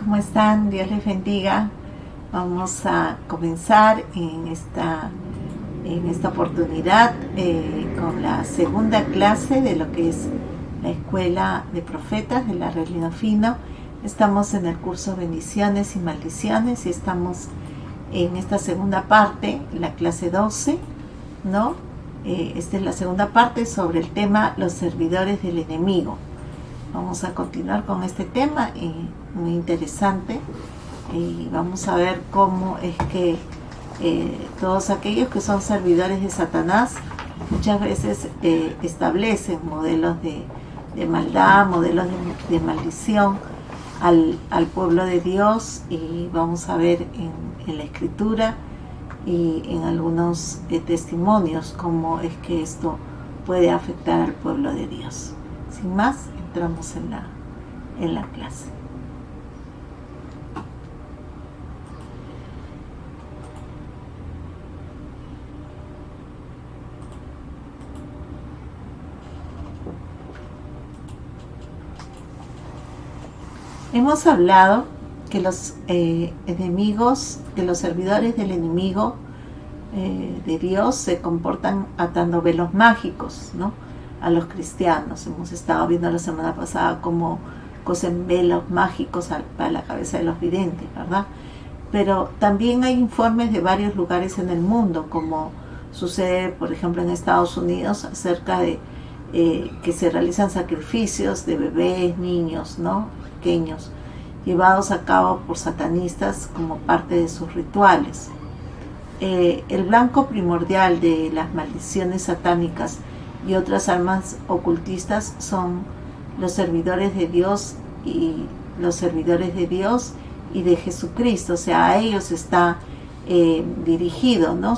¿cómo están? Dios les bendiga. Vamos a comenzar en esta oportunidad con la segunda clase de lo que es la Escuela de Profetas de la Realidad Fino. Estamos en el curso Bendiciones y Maldiciones y estamos en esta segunda parte, la clase 12, ¿no? Esta es la segunda parte sobre el tema los servidores del enemigo. Vamos a continuar con este tema muy interesante y vamos a ver cómo es que todos aquellos que son servidores de Satanás muchas veces establecen modelos de maldad, modelos de maldición al pueblo de Dios, y vamos a ver en la escritura y en algunos testimonios cómo es que esto puede afectar al pueblo de Dios. Sin más, entramos en la clase. Hemos hablado que los enemigos, que los servidores del enemigo de Dios se comportan atando velos mágicos, ¿no?, a los cristianos. Hemos estado viendo la semana pasada cómo cosen velos mágicos para la cabeza de los videntes, ¿verdad? Pero también hay informes de varios lugares en el mundo, como sucede, por ejemplo, en Estados Unidos, acerca de que se realizan sacrificios de bebés, niños, ¿no?, pequeños, llevados a cabo por satanistas como parte de sus rituales. El blanco primordial de las maldiciones satánicas y otras armas ocultistas son los servidores de Dios y de Jesucristo. O sea, a ellos está dirigido, ¿no?,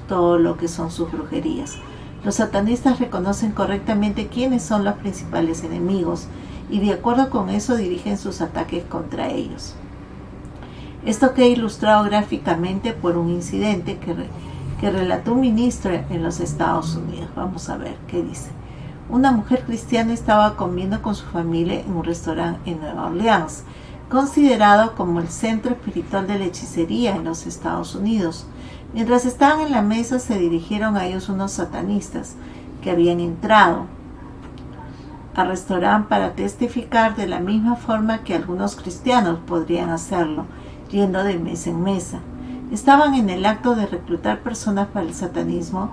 todo lo que son sus brujerías. Los satanistas reconocen correctamente quiénes son los principales enemigos y de acuerdo con eso dirigen sus ataques contra ellos. Esto queda ilustrado gráficamente por un incidente que relató un ministro en los Estados Unidos. Vamos a ver qué dice. Una mujer cristiana estaba comiendo con su familia en un restaurante en Nueva Orleans, considerado como el centro espiritual de la hechicería en los Estados Unidos. Mientras estaban en la mesa, se dirigieron a ellos unos satanistas que habían entrado al restaurante para testificar de la misma forma que algunos cristianos podrían hacerlo, yendo de mesa en mesa. Estaban en el acto de reclutar personas para el satanismo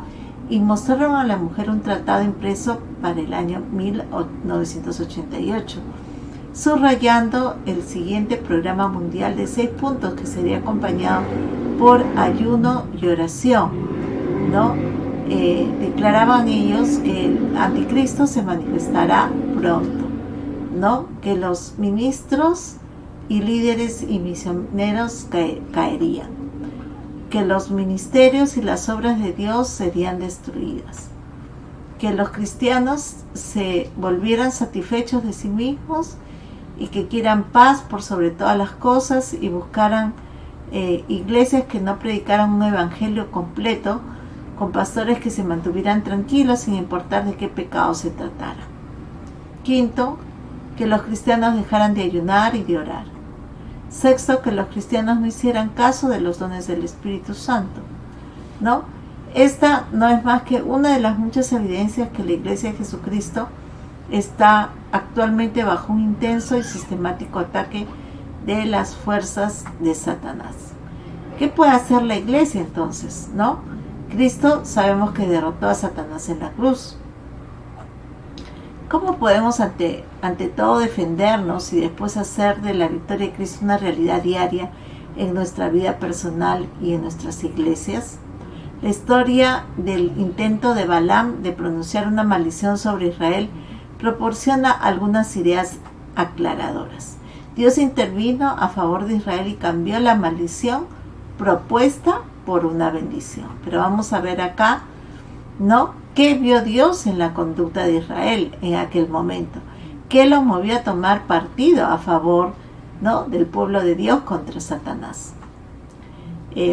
y mostraron a la mujer un tratado impreso para el año 1988, subrayando el siguiente programa mundial de 6 puntos que sería acompañado por ayuno y oración, ¿no? Declaraban ellos que el anticristo se manifestará pronto, ¿no?, que los ministros y líderes y misioneros caerían, que los ministerios y las obras de Dios serían destruidas, que los cristianos se volvieran satisfechos de sí mismos y que quieran paz por sobre todas las cosas y buscaran iglesias que no predicaran un evangelio completo, con pastores que se mantuvieran tranquilos sin importar de qué pecado se tratara. Quinto, que los cristianos dejaran de ayunar y de orar. Sexto, que los cristianos no hicieran caso de los dones del Espíritu Santo, ¿no? Esta no es más que una de las muchas evidencias que la Iglesia de Jesucristo está actualmente bajo un intenso y sistemático ataque de las fuerzas de Satanás. ¿Qué puede hacer la Iglesia entonces, no? Cristo sabemos que derrotó a Satanás en la cruz. ¿Cómo podemos ante todo defendernos y después hacer de la victoria de Cristo una realidad diaria en nuestra vida personal y en nuestras iglesias? La historia del intento de Balaam de pronunciar una maldición sobre Israel proporciona algunas ideas aclaradoras. Dios intervino a favor de Israel y cambió la maldición propuesta por una bendición. Pero vamos a ver acá, ¿no?, qué vio Dios en la conducta de Israel en aquel momento, qué lo movió a tomar partido a favor, ¿no?, del pueblo de Dios contra Satanás.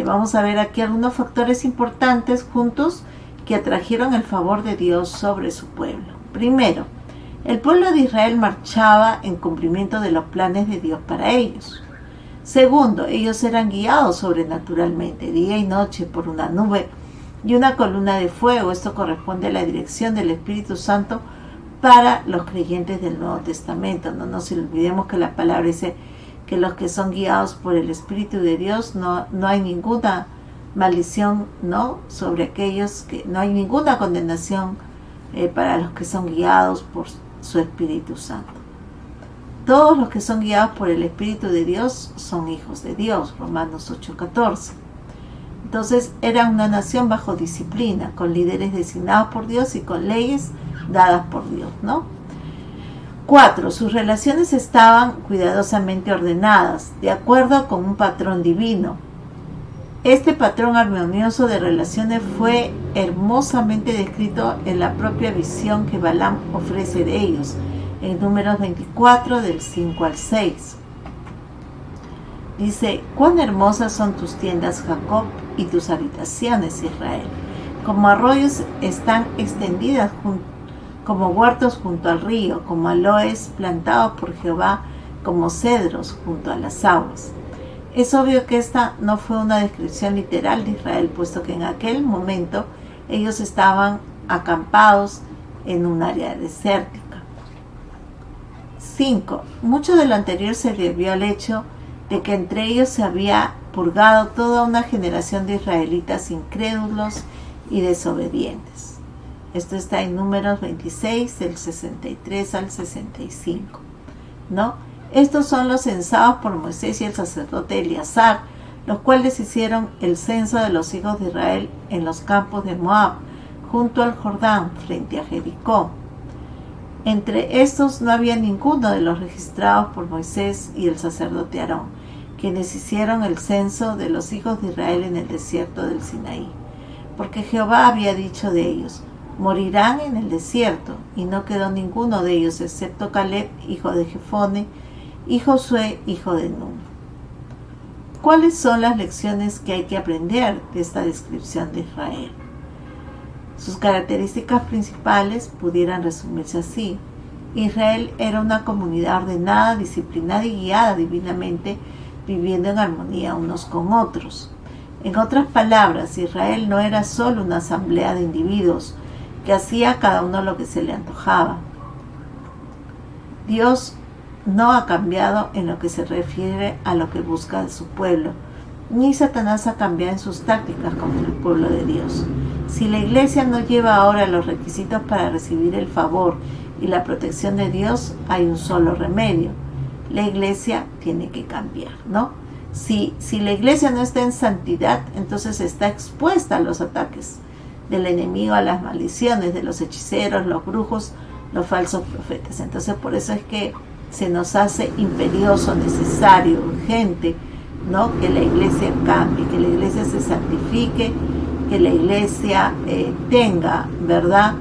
Vamos a ver aquí algunos factores importantes juntos que atrajeron el favor de Dios sobre su pueblo. Primero, el pueblo de Israel marchaba en cumplimiento de los planes de Dios para ellos. Segundo, ellos eran guiados sobrenaturalmente, día y noche, por una nube y una columna de fuego. Esto corresponde a la dirección del Espíritu Santo para los creyentes del Nuevo Testamento. No nos olvidemos que la palabra dice que los que son guiados por el Espíritu de Dios, no hay ninguna maldición, ¿no?, sobre aquellos que no hay ninguna condenación para los que son guiados por su Espíritu Santo. Todos los que son guiados por el Espíritu de Dios son hijos de Dios, Romanos 8:14. Entonces era una nación bajo disciplina, con líderes designados por Dios y con leyes dadas por Dios, ¿no? 4. Sus relaciones estaban cuidadosamente ordenadas, de acuerdo con un patrón divino. Este patrón armonioso de relaciones fue hermosamente descrito en la propia visión que Balaam ofrece de ellos, en Números 24, del 5 al 6. Dice: cuán hermosas son tus tiendas, Jacob, y tus habitaciones, Israel. Como arroyos están extendidas como huertos junto al río, como aloes plantados por Jehová, como cedros junto a las aguas. Es obvio que esta no fue una descripción literal de Israel, puesto que en aquel momento ellos estaban acampados en un área desértica. 5. Mucho de lo anterior se debió al hecho de que entre ellos se había purgado toda una generación de israelitas incrédulos y desobedientes. Esto está en Números 26, del 63 al 65, ¿no? Estos son los censados por Moisés y el sacerdote Eleazar, los cuales hicieron el censo de los hijos de Israel en los campos de Moab, junto al Jordán, frente a Jericó. Entre estos no había ninguno de los registrados por Moisés y el sacerdote Aarón, quienes hicieron el censo de los hijos de Israel en el desierto del Sinaí. Porque Jehová había dicho de ellos: morirán en el desierto, y no quedó ninguno de ellos, excepto Caleb, hijo de Jefone, y Josué, hijo de Nun. ¿Cuáles son las lecciones que hay que aprender de esta descripción de Israel? Sus características principales pudieran resumirse así. Israel era una comunidad ordenada, disciplinada y guiada divinamente, viviendo en armonía unos con otros. En otras palabras, Israel no era solo una asamblea de individuos que hacía cada uno lo que se le antojaba. Dios no ha cambiado en lo que se refiere a lo que busca de su pueblo, ni Satanás ha cambiado en sus tácticas contra el pueblo de Dios. Si la iglesia no lleva ahora los requisitos para recibir el favor y la protección de Dios, hay un solo remedio: la iglesia tiene que cambiar, ¿no? Si la iglesia no está en santidad, entonces está expuesta a los ataques del enemigo, a las maldiciones de los hechiceros, los brujos, los falsos profetas. Entonces por eso es que se nos hace imperioso, necesario, urgente, ¿no?, que la iglesia cambie, que la iglesia se santifique, que la iglesia tenga, ¿verdad?,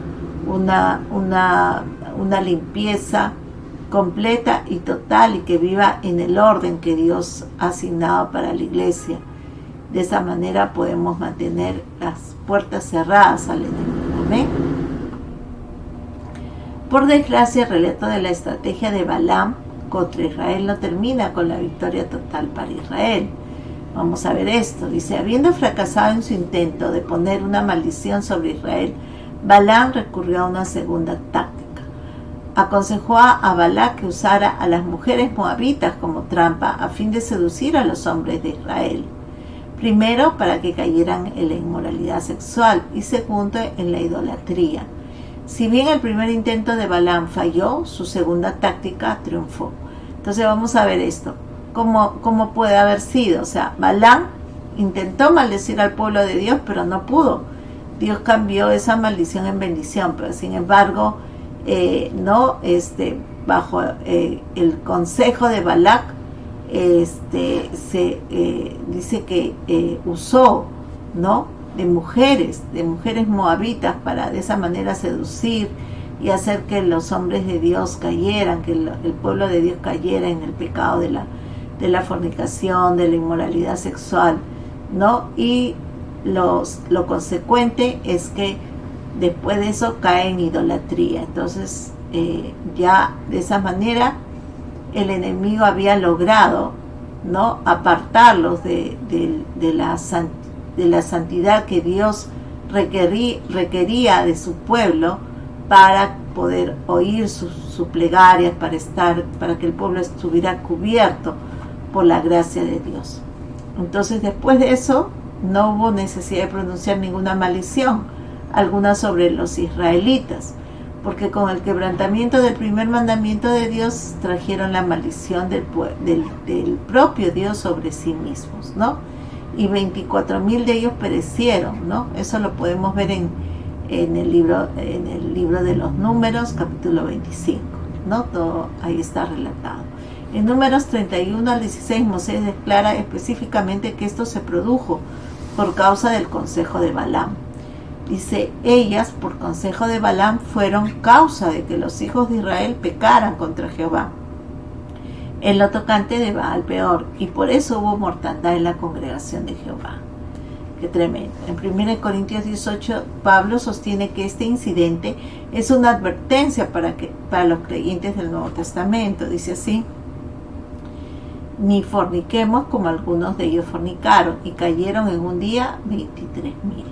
una limpieza completa y total, y que viva en el orden que Dios ha asignado para la iglesia. De esa manera podemos mantener las puertas cerradas al enemigo. Amén. Por desgracia, el relato de la estrategia de Balaam contra Israel no termina con la victoria total para Israel. Vamos a ver esto. Dice: habiendo fracasado en su intento de poner una maldición sobre Israel, Balaam recurrió a una segunda táctica. Aconsejó a Balac que usara a las mujeres moabitas como trampa a fin de seducir a los hombres de Israel. Primero, para que cayeran en la inmoralidad sexual, y segundo, en la idolatría. Si bien el primer intento de Balaam falló, su segunda táctica triunfó. Entonces vamos a ver esto. ¿Cómo puede haber sido? O sea, Balaam intentó maldecir al pueblo de Dios, pero no pudo. Dios cambió esa maldición en bendición, pero sin embargo, bajo el consejo de Balac, dice que usó, ¿no?, de mujeres moabitas para de esa manera seducir y hacer que los hombres de Dios cayeran, que el pueblo de Dios cayera en el pecado de la fornicación, de la inmoralidad sexual, ¿no? Y lo consecuente es que después de eso cae en idolatría. Entonces ya de esa manera el enemigo había logrado, ¿no? Apartarlos de la santidad que Dios requería de su pueblo para poder oír sus plegarias, para que el pueblo estuviera cubierto por la gracia de Dios. Entonces, después de eso, no hubo necesidad de pronunciar ninguna maldición alguna sobre los israelitas, porque con el quebrantamiento del primer mandamiento de Dios trajeron la maldición del propio Dios sobre sí mismos, ¿no? Y 24,000 de ellos perecieron, ¿no? Eso lo podemos ver en el libro de los Números, capítulo 25, ¿no? Todo ahí está relatado. En Números 31 al 16, Moisés declara específicamente que esto se produjo por causa del consejo de Balaam. Dice, ellas, por consejo de Balaam, fueron causa de que los hijos de Israel pecaran contra Jehová en lo tocante de Baal Peor, y por eso hubo mortandad en la congregación de Jehová. Qué tremendo. En 1 Corintios 18, Pablo sostiene que este incidente es una advertencia para los creyentes del Nuevo Testamento. Dice así: ni forniquemos como algunos de ellos fornicaron, y cayeron en un día 23,000.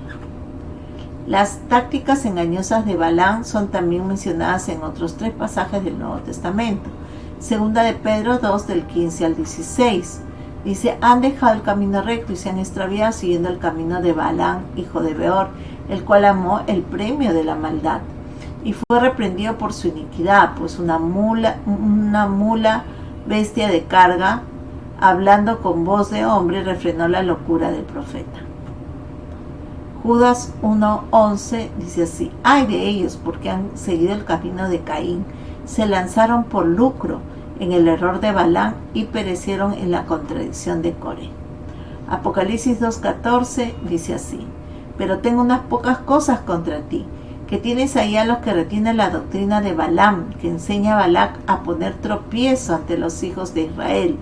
Las tácticas engañosas de Balaam son también mencionadas en otros 3 pasajes del Nuevo Testamento. Segunda de Pedro 2, del 15 al 16. Dice, han dejado el camino recto y se han extraviado siguiendo el camino de Balaam, hijo de Beor, el cual amó el premio de la maldad, y fue reprendido por su iniquidad, pues una mula bestia de carga, hablando con voz de hombre, refrenó la locura del profeta. Judas 1:11 dice así: ay de ellos, porque han seguido el camino de Caín, se lanzaron por lucro en el error de Balaam y perecieron en la contradicción de Coré. Apocalipsis 2:14 dice así: pero tengo unas pocas cosas contra ti, que tienes ahí a los que retienen la doctrina de Balaam, que enseña a Balac a poner tropiezo ante los hijos de Israel,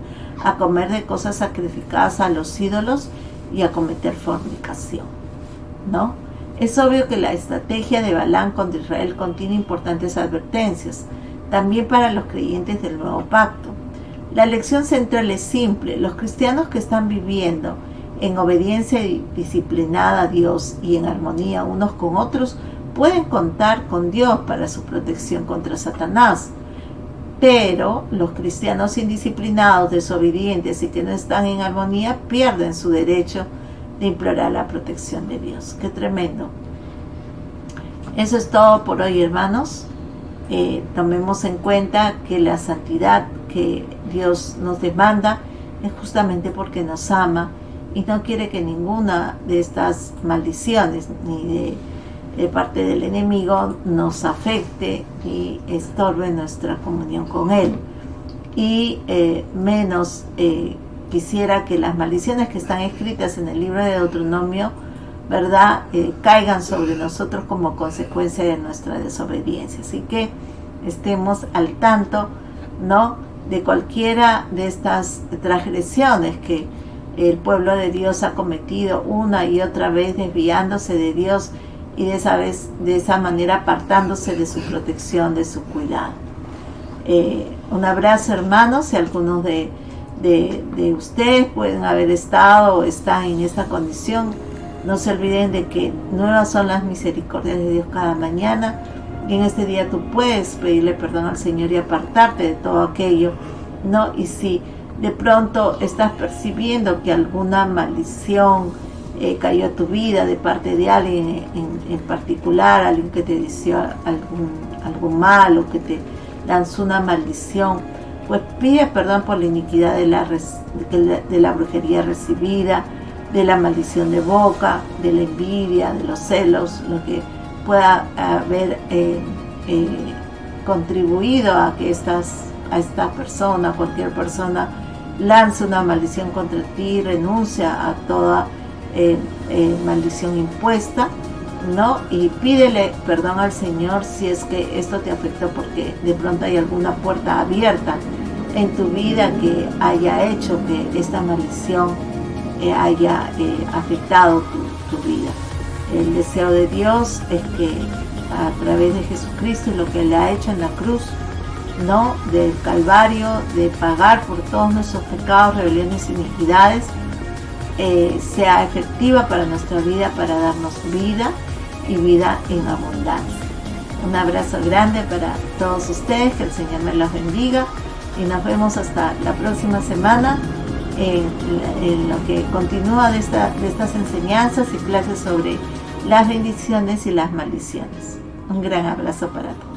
a comer de cosas sacrificadas a los ídolos y a cometer fornicación, ¿no? Es obvio que la estrategia de Balaam contra Israel contiene importantes advertencias, también para los creyentes del Nuevo Pacto. La lección central es simple: los cristianos que están viviendo en obediencia disciplinada a Dios y en armonía unos con otros pueden contar con Dios para su protección contra Satanás. Pero los cristianos indisciplinados, desobedientes y que no están en armonía pierden su derecho de implorar la protección de Dios. ¡Qué tremendo! Eso es todo por hoy, hermanos. Tomemos en cuenta que la santidad que Dios nos demanda es justamente porque nos ama y no quiere que ninguna de estas maldiciones ni de parte del enemigo nos afecte y estorbe nuestra comunión con Él. Y menos quisiera que las maldiciones que están escritas en el libro de Deuteronomio, ¿verdad?, caigan sobre nosotros como consecuencia de nuestra desobediencia. Así que estemos al tanto, ¿no?, de cualquiera de estas transgresiones que el pueblo de Dios ha cometido una y otra vez, desviándose de Dios y de esa manera apartándose de su protección, de su cuidado. Un abrazo, hermanos. Si algunos de ustedes pueden haber estado o están en esta condición, no se olviden de que nuevas son las misericordias de Dios cada mañana, y en este día tú puedes pedirle perdón al Señor y apartarte de todo aquello, ¿no? Y si de pronto estás percibiendo que alguna maldición cayó a tu vida de parte de alguien en particular, alguien que te deseó algún mal o que te lanzó una maldición, pues pide perdón por la iniquidad de la brujería recibida, de la maldición de boca, de la envidia, de los celos, lo que pueda haber contribuido a que esta persona, cualquier persona, lance una maldición contra ti. Renuncia a toda maldición impuesta, ¿no? Y pídele perdón al Señor si es que esto te afectó, porque de pronto hay alguna puerta abierta en tu vida que haya hecho que esta maldición haya afectado tu vida. El deseo de Dios es que a través de Jesucristo y lo que Él ha hecho en la cruz, ¿no?, del Calvario, de pagar por todos nuestros pecados, rebeliones y iniquidades, sea efectiva para nuestra vida, para darnos vida y vida en abundancia. Un abrazo grande para todos ustedes, que el Señor me los bendiga y nos vemos hasta la próxima semana en lo que continúa de estas enseñanzas y clases sobre las bendiciones y las maldiciones. Un gran abrazo para todos.